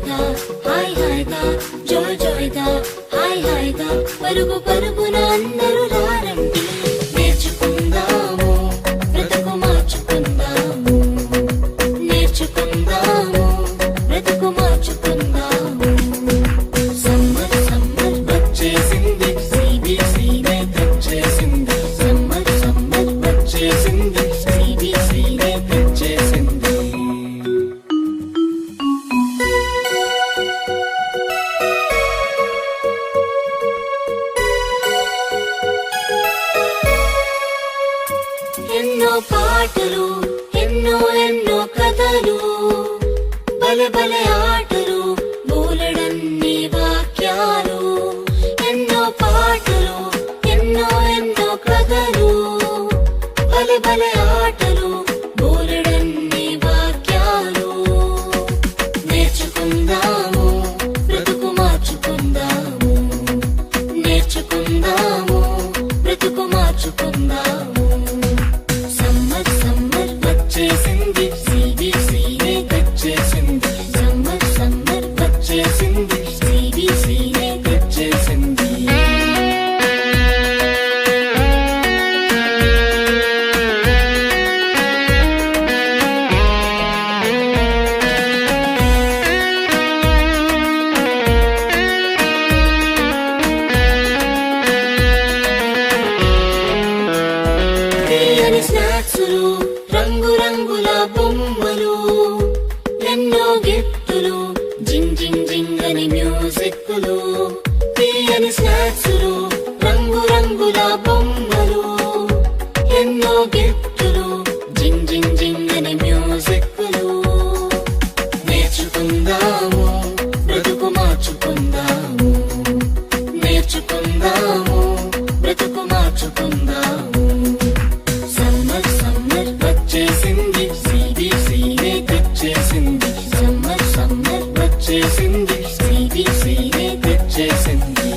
గా హాయ్ హాయిగా Joy Joy గా హాయ్ హాయిగా పరుగు పరుగున అందరూ రారండి నేర్చుకుందాము బ్రతుకు మార్చుకుందాము నేర్చుకుందాము బ్రతుకు మార్చుకుందాము సమ్మర్ సమ్మర్ వచ్చేసింది సిబిసినే తెచ్చేసింది సమ్మర్ సమ్మర్ వచ్చేసింది సిబిసినే తెచ్చేసింది ఎన్నో పాటలు ఎన్నో ఎన్నో కథలు బలె బలె ఆటలు బోలెడన్ని వాక్యాలు ఎన్నో పాటలు ఎన్నో ఎన్నో కథలు బలె బలె ఆటలు బోలెడన్ని వాక్యాలు నేర్చుకుందాము బ్రతుకు మార్చుకుందాము నేర్చుకుందాము బ్రతుకు మార్చుకుందాము సమ్మర్ సమ్మర్ వచ్చేసింది సిబిసినే తెచ్చేసింది సమ్మర్ సమ్మర్ వచ్చేసింది సిబిసినే తెచ్చేసింది తీయని స్నాక్సులు రంగు రంగుల బొమ్మలు ఎన్నో గిఫ్టులు జింగ్ జింగ్ జింగ్ అని మ్యూజిక్లు తీయని స్నాక్సులు రంగు రంగుల బొమ్మలు ఎన్నో గిఫ్టులు జింగ్ జింగ్ జింగ్ అని మ్యూజిక్లు నేర్చుకుందాము బ్రతుకు మార్చుకుందాము నేర్చుకుందాము బ్రతుకు మార్చుకుందాము సమ్మర్ సమ్మర్ వచ్చేసింది సిబిసినే తెచ్చేసింది సమ్మర్ సమ్మర్ వచ్చేసింది సిబిసినే తెచ్చేసింది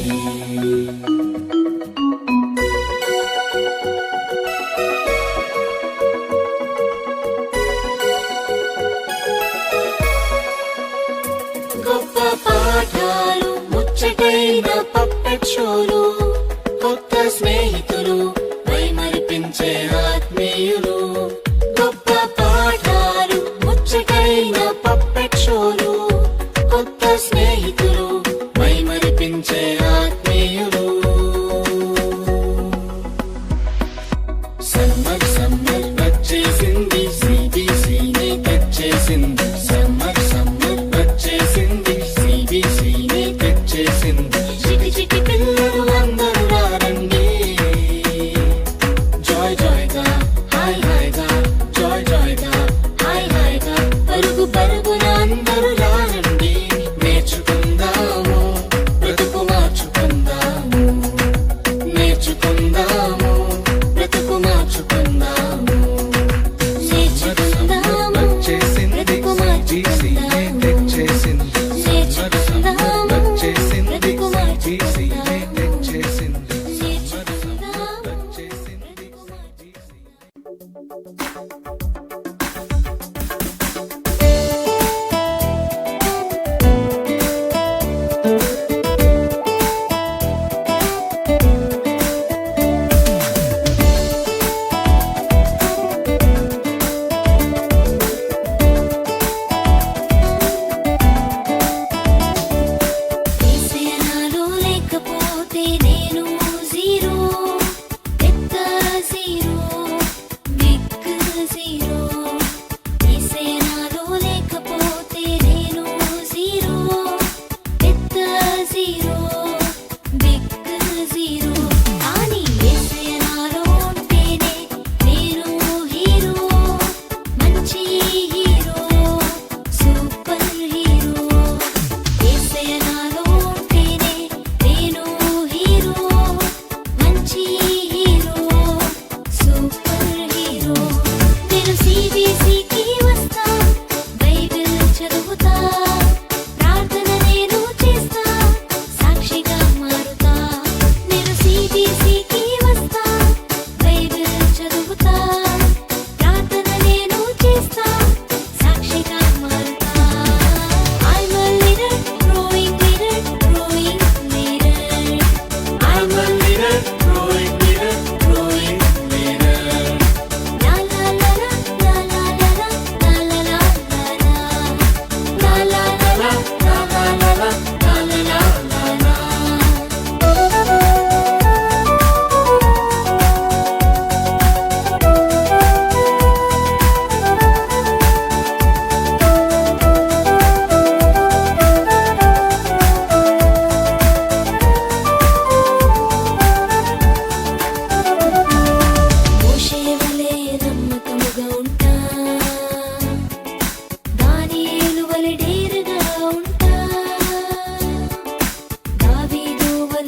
గొప్ప పాఠాలు ముచ్చటైన పప్పెట్ షోలు కొత్త స్నేహితులు మైమరిపించే ఆత్మీయులు గొప్ప పాఠాలు ముచ్చటైన పప్పెట్ షోలు కొత్త స్నేహితులు మైమరిపించే ఆత్మీయులు సమ్మర్ సమ్మర్ వచ్చేసింది సిబిసినే తెచ్చేసింది సమ్మర్ సమ్మర్ వచ్చేసింది సిబిసినే తెచ్చేసింది చిటి చిటి పిల్లలు అందరూ రారండి జాయ్ జాయ్ గా హాయ్ హాయిగా జాయ్ జాయ్ గా హాయ్ హాయిగా పరుగు పరుగున అందరూ రారండి నేర్చుకుందాము బ్రతుకు మార్చుకుందాము నేర్చుకుందాము బ్రతుకు మార్చుకుందాము నేర్చుకుందాము బ్రతుకు మార్చుకుందాము నేర్చుకుందాము బ్రతుకు మార్చుకుందాము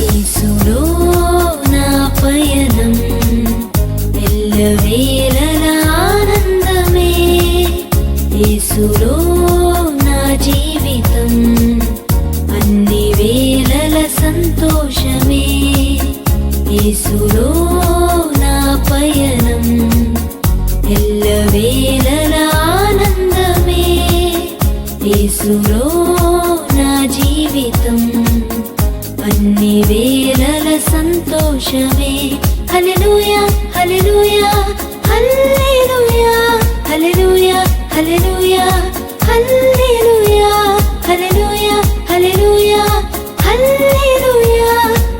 యేసులో నా పయనం ఎల్లవేళలా ఆనందమే, యేసులో నా జీవితం అన్ని వేళల సంతోషమే, యేసులో నా పయనం ఎల్లవేళలా ఆనందమే, యేసులో నా జీవితం అన్ని వేళల సంతోషమే. హల్లెలూయా హల్లెలూయా హల్లెలూయా హల్లెలూయా హల్లెలూయా హల్లెలూయా హల్లెలూయా హల్లెలూయా హల్లెలూయా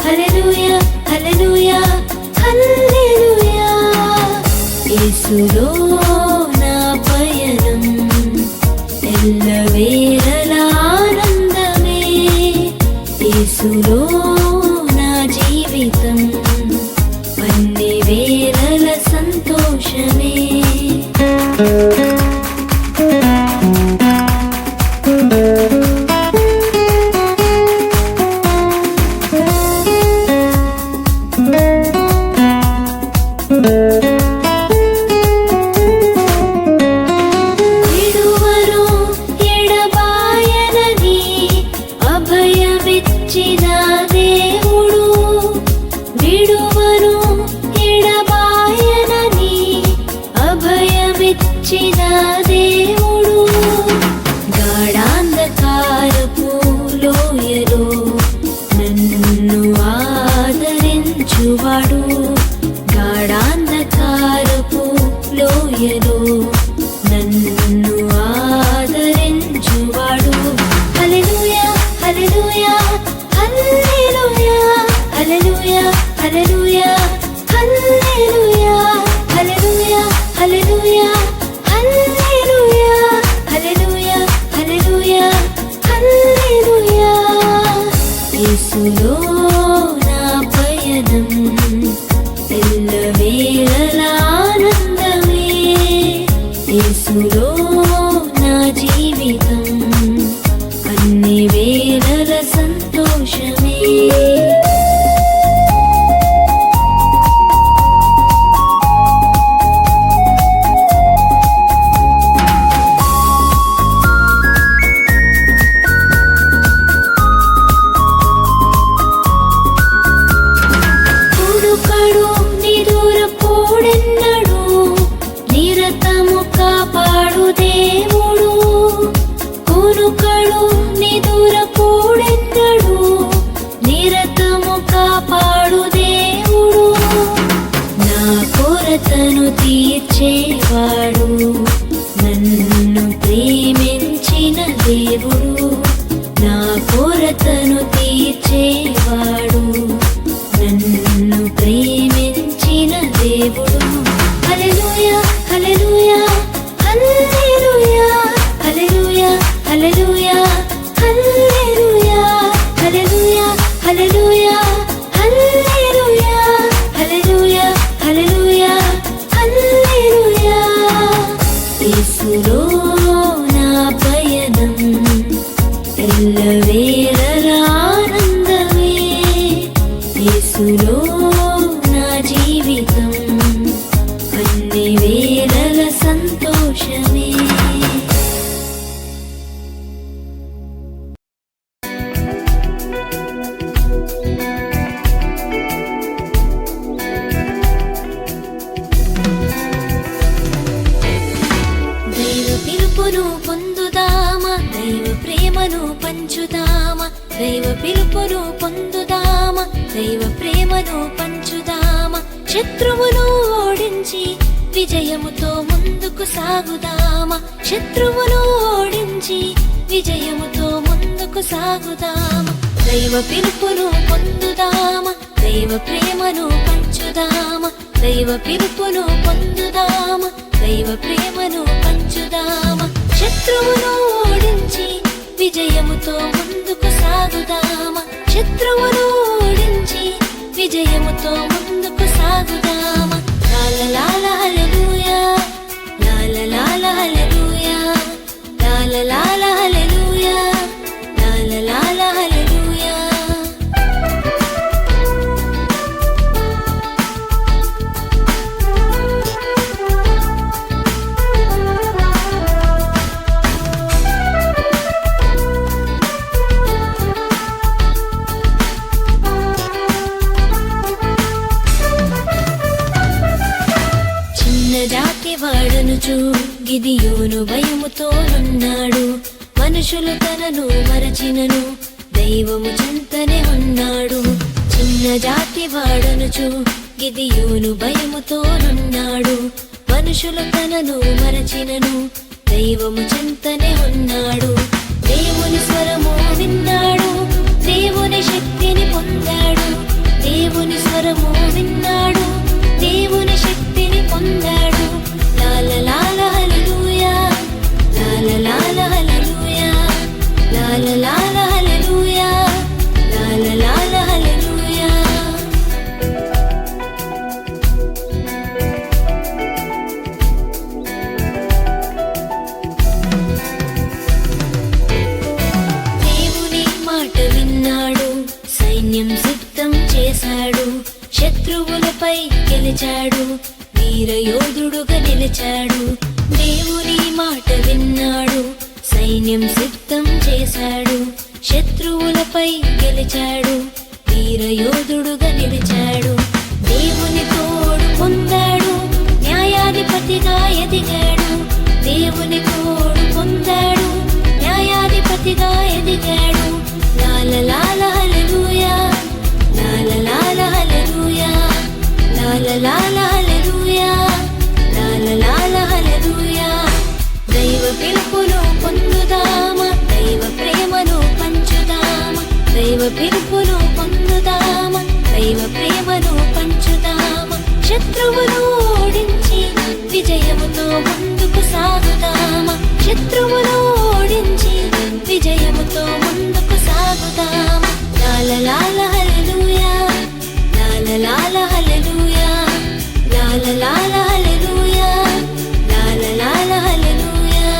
హల్లెలూయా హల్లెలూయా హల్లెలూయా. యేసులో నా పయనం ఎల్లవేళలా ఆనందమే, యేసులో నా జీవితం అన్ని వేళల సంతోషమే. విడువను ఎడబాయనని అభయమిచ్చిన దేవుడు, విడువను ఎడబాయనని అభయమిచ్చిన దేవుడు, గాఢాంధకారపు లోయలో నన్ను ఆదరించువాడు, గాఢాంధకారపు లోయలో నన్ను ఆదరించువాడు. హల్లెలూయా హల్లెలూయా హల్లెలూయా హల్లెలూయా హల్లెలూయా హల్లెలూయా హల్లెలూయా హల్లెలూయా హల్లెలూయా హల్లెలూయా హల్లెలూయా హల్లెలూయా. యేసులో నా పయనం ఎల్లవేళలా ఆనందమే, యేసులో నా జీవితం అన్ని వేళల సంతోషమే. కొడుకడు నిదురపోడెన్నడు, నిరతము కాపాడు దేవుడు, కొనుకడు నిదురపోడెన్నడు, నిరతము కాపాడు దేవుడు, నా కొరతను తీర్చేవాడు, నన్ను ప్రేమించిన దేవుడు, నా కొరతను తీర్చేవాడు, నన్ను ప్రేమించిన దేవుడు. హల్లెలూయా హల్లెలూయా హల్లెలూయా హల్లెలూయా హల్లెలూయా హల్లెలూయా హల్లెలూయా హల్లెలూయా హల్లెలూయా హల్లెలూయా హల్లెలూయా హల్లెలూయా. యేసులో నా పయనం ఎల్లవేళలా ఆనందమే, యేసులో నా జీవితం అన్ని వేళల సంతోషమే. దైవ పిలుపును పొందుదామా, దైవ ప్రేమను పంచుదామా, దైవ పిలుపును పొందుదామా, దైవ ప్రేమను పంచుదామా, శత్రువును ఓడించి విజయముతో ముందుకు సాగుదామా, శత్రువును ఓడించి విజయముతో ముందుకు సాగుదామా. దైవ పిలుపును పొందుదామా, దైవ ప్రేమను పంచుదామా, దైవ పిలుపును పొందుదామా, దైవ ప్రేమను పంచుదామా, శత్రువును ఓడించి విజయముతో ముందుకు సాగుదామా, శత్రువును ఓడించి విజయముతో ముందుకు సాగుదామా. లాలలాల హల్లెలూయా, లాలలాల హల్లెలూయా, లాలలాల హల్లెలూయా, లాలలాల హల్లెలూయా. జాతి వాడనుచు గిదియోను భయముతోనున్నాడు, మనుషులు తనను మరచినను దైవము చెంతనే ఉన్నాడు. చిన్న జాతి వాడనుచు గిదియోను భయముతోనున్నాడు, మనుషులు తనను మరచినను దైవము చెంతనే ఉన్నాడు. దేవుని స్వరము విన్నాడు, దేవుని శక్తిని పొందాడు, దేవుని స్వరము విన్నాడు, దేవుని శక్తిని పొందాడు. లాలలాల హల్లెలూయా, లాలలాల హల్లెలూయా, లాలలాల హల్లెలూయా, లాలలాల హల్లెలూయా. దేవుని మాట విన్నాడు, సైన్యం సిద్ధం చేశాడు, శత్రువులపై గెలిచాడు, వీరయోధుడుగా నిలిచాడు. దేవుని మాట విన్నాడు, సైన్యం సిద్ధం చేశాడు, శత్రువులపై గెలిచాడు, వీరయోధుడుగా నిలిచాడు. దేవుని తోడు పొందాడు, న్యాయాధిపతిగా ఎదిగాడు, దేవుని తోడు పొందాడు, న్యాయాధిపతిగా ఎదిగాడు. లాలలాల హల్లెలూయా, లాలలాల హల్లెలూయా, లాలలాల హల్లెలూయా, లాలలాల హల్లెలూయా. దైవ పిలుపును పొందుదామా, దైవ ప్రేమను పంచుదామా, దైవ పిలుపును పొందుదామా, దైవ ప్రేమను పంచుదామా. శత్రువును ఓడించి విజయముతో ముందుకు సాగుదామా, శత్రువును ఓడించి విజయముతో ముందుకు సాగుదామా. లాలలాల హల్లెలూయా, లాలలాల హల్లెలూయా, లాలలాల హల్లెలూయా, లాలలాల హల్లెలూయా.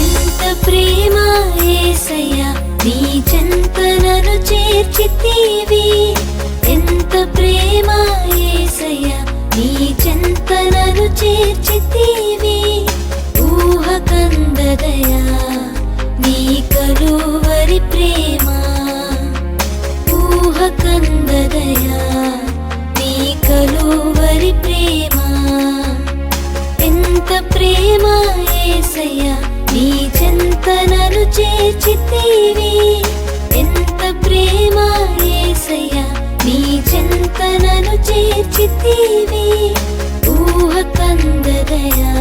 ఎంత ప్రేమ యేసయ్యా, నీ చెంత నన్ను చేర్చితివి, ఎంత ప్రేమ యేసయ్యా, నీ చెంత నన్ను చేర్చితివి. ఊహకందదయా నీ కలువరి ప్రేమ, ఊహకందదయా నీ కలువరి ప్రేమ. ఎంత ప్రేమ యేసయ్యా, నీ చెంత నన్ను చేర్చితివి, ఎంత ప్రేమ యేసయ్యా, నీ చెంత నన్ను చేర్చితివి. ఊహకందదయా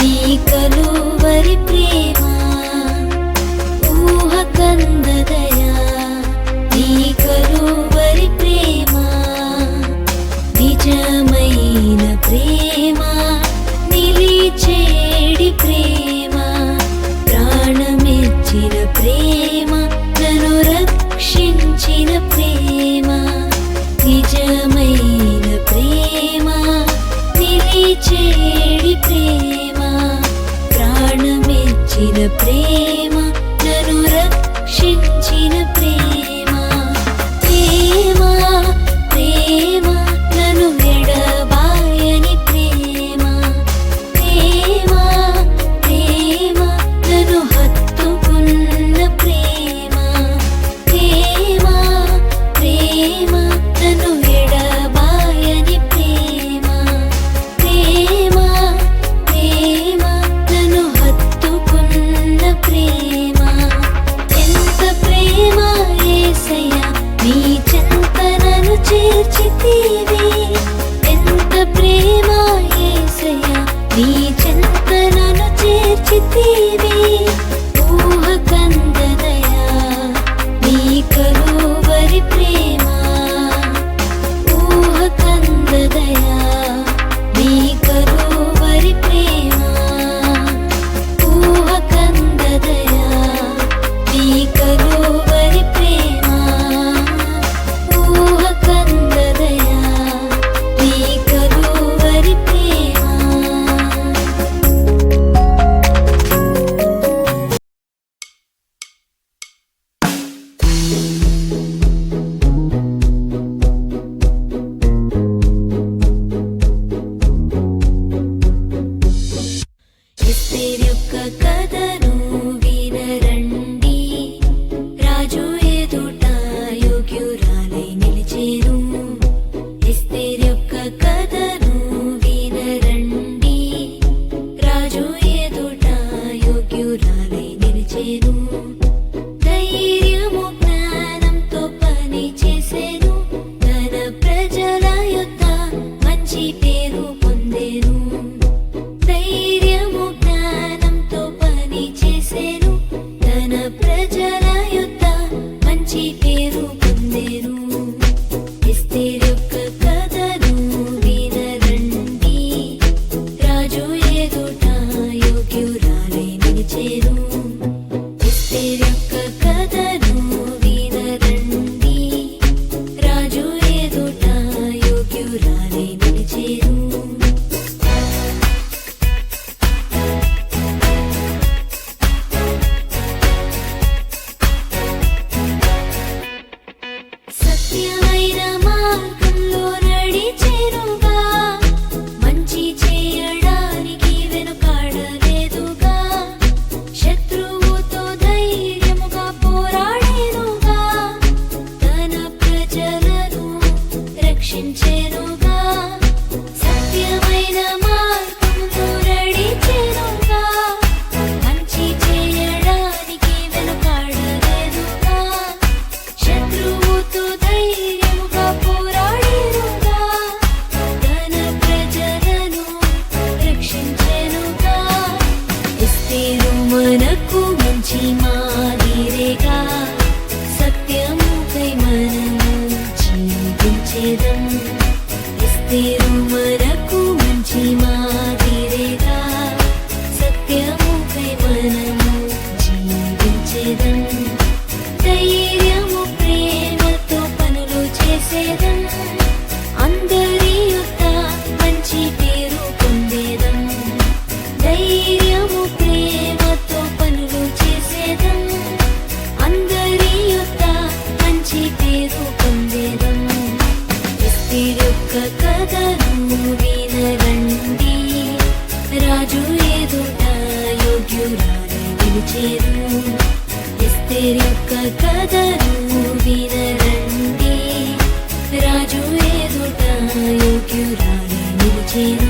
నీ కలువరి ప్రేమ, ఊహకందదయా నీ కలువరి ప్రేమ. నిజమైన ప్రేమ, నిలిచేడి ప్రేమ, ప్రాణమిచ్చిన ప్రేమ, నన్ను రక్షించిన ప్రేమ. నిజమైన ప్రేమ, నిలిచేడి ప్రేమ, ప్రాణమిచ్చిన ప్రేమ, నన్ను రక్షించిన ప్రేమ. ప్రేమ ప్రేమ నన్ను ఎడబాయని ప్రేమ, ప్రేమ ప్రేమ నన్ను హత్తుకున్న ప్రేమ, ప్రేమ ప్రేమ నన్ను ఎడబాయని ప్రేమ, ప్రేమ ప్రేమ నన్ను హత్తుకున్న ప్రేమ. ఎంత ప్రేమ యేసయ్యా, నీ చెంత నన్ను చేర్చితివి, ఎంత ప్రేమ యేసయ్యా, నీ చెంత నన్ను చేర్చితివి. దేవి ఊహ కందదయా నీ కలువరి ప్రేమ ఊహ కందదయా నీ కలువరి ప్రేమ ఊహ కందదయా నీ కలువరి ప్రేమ ఊహ కందదయా నీ కలువరి ప్రేమ. ఎస్తేర్ యొక్క కథను వినరండి, రాజు ఎదుట యోగ్యురాలై నిలిచేను. ఎస్తేర్ యొక్క కథను వినరండి, రాజు ఎదుట యోగ్యురాలై నిలిచేను. ధైర్యము జ్ఞానంతో పని చేసేను, తన ప్రజల యొద్ద మంచి పేరు పొందేను. ధైర్యము జ్ఞానంతో పని చేసేను, తన ప్రజల యొద్ద మంచి పేరు పొందేను. ఎస్తేర్ యొక్క కథను వినరండి, రాజు ఎదుట యోగ్యురాలై నిలిచేను. ఎస్తేర్ యొక్క కథను వినరండి, రాజు ఎదుట యోగ్యురాలై నిలిచేను. సత్యమైన మార్గంలో నడిచెనుగా, మంచి చేయడానికి వెనుకాడలేదుగా. శత్రువుతో ధైర్యముగా పోరాడేనుగా, తన ప్రజలను రక్షించెనుగా. సత్యమైన మార్గంలో నడిచెనుగా, మంచి చేయడానికి వెనుకాడలేదుగా. శత్రువుతో ధైర్యముగా పోరాడేనుగా, తన ప్రజలను రక్షించెనుగా. ఎస్తేరు మనకు మంచి మాదిరిగా, సత్యముకై మనము జీవించెదం. ఎస్తేరు మనకు మంచి మాదిరిగా, సత్యముకై మనము జీవించెదం. ధైర్యము ప్రేమతో పనులు చేసేదం, అందరి యొద్ద మంచి పేరు పొందేదం. ధైర్యము ప్రేమతో పనులు చేసేదం, అందరి యొద్ద మంచి పేరు పొందేదం. ఎస్తేర్ యొక్క కథను వినరండి, రాజు ఎదుట యోగ్యురాలై నిలిచేను. ఎస్తేర్ యొక్క కథను వినరండి, రాజు ఎదుట యోగ్యురాలై నిలిచేను.